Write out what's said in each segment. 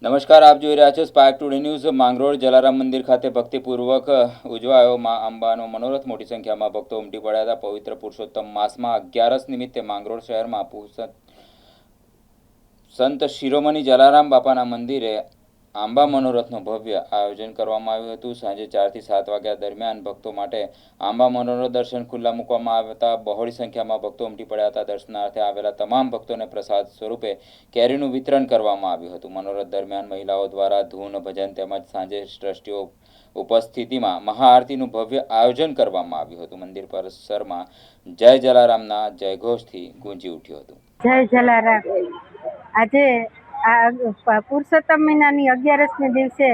નમસ્કાર, આપ જોઈ રહ્યા છો spark today news. Mangrol Jalaram મંદિર ખાતે ભક્તિપૂર્વક ઉજવાયો મા અંબાનો મનોરથ। મોટી સંખ્યામાં ભક્તો ઉમટી પડ્યા હતા। પવિત્ર પુરુષોત્તમ માસમાં 11 નિમિત્તે માંગરોળ શહેરમાં સંત શિરોમણી જલારામ બાપાના મંદિરે આંબા મનોરથનું ભવ્ય આયોજન કરવામાં આવ્યું હતું। સાંજે 4 થી 7 વાગ્યા દરમિયાન ભક્તો માટે આંબા મનોરથ દર્શન ખુલ્લા મૂકવામાં આવ્યા હતા। બહોળી સંખ્યામાં ભક્તો ઉમટી પડ્યા હતા। દર્શનાર્થે આવેલા તમામ ભક્તોને પ્રસાદ સ્વરૂપે કેરીનું વિતરણ કરવામાં આવ્યું હતું। મનોરથ દરમિયાન મહિલાઓ દ્વારા ધૂન ભજન તેમજ સાંજે ટ્રસ્ટીઓ ઉપસ્થિતિમાં મહાઆરતીનું ભવ્ય આયોજન કરવામાં આવ્યું હતું। મંદિર પરિસરમાં જય જલારામના જયઘોષથી ગુંજી ઉઠ્યું હતું। જય જલારામ। આજે પુરુષોત્તમ મહિનાની 11 દિવસે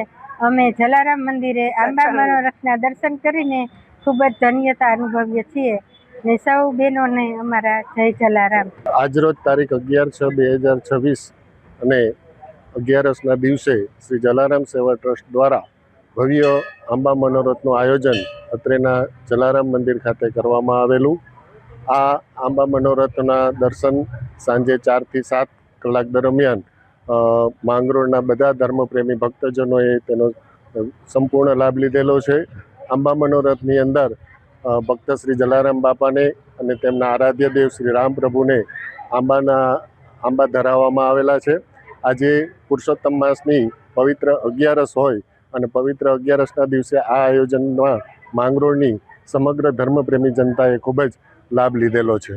અમે જલારામ મંદિરે આંબા મનોરથના દર્શન કરીને ખૂબ જ ધન્યતા અનુભવીએ છીએ ને સૌ બહેનોને અમારા જય જલારામ। આજરોજ તારીખ 11/6/2026 અને 11ના દિવસે શ્રી જલારામ સેવા ટ્રસ્ટ દ્વારા ભવ્ય આંબા મનોરથનું આયોજન અત્રેના જલારામ મંદિર ખાતે કરવામાં આવેલું। આ આંબા મનોરથના દર્શન સાંજે 4 થી 7 કલાક દરમિયાન માંગરોળના બધા ધર્મપ્રેમી ભક્તજનોએ તેનો સંપૂર્ણ લાભ લીધેલો છે। આંબા મનોરથની અંદર ભક્ત શ્રી જલારામ બાપાને અને તેમના આરાધ્ય દેવ શ્રી રામ પ્રભુને આંબા ધરાવવામાં આવેલા છે। આજે પુરુષોત્તમ માસની પવિત્ર 11 હોય અને પવિત્ર 11ના દિવસે આ આયોજનમાં માંગરોળની સમગ્ર ધર્મપ્રેમી જનતાએ ખૂબ જ લાભ લીધેલો છે।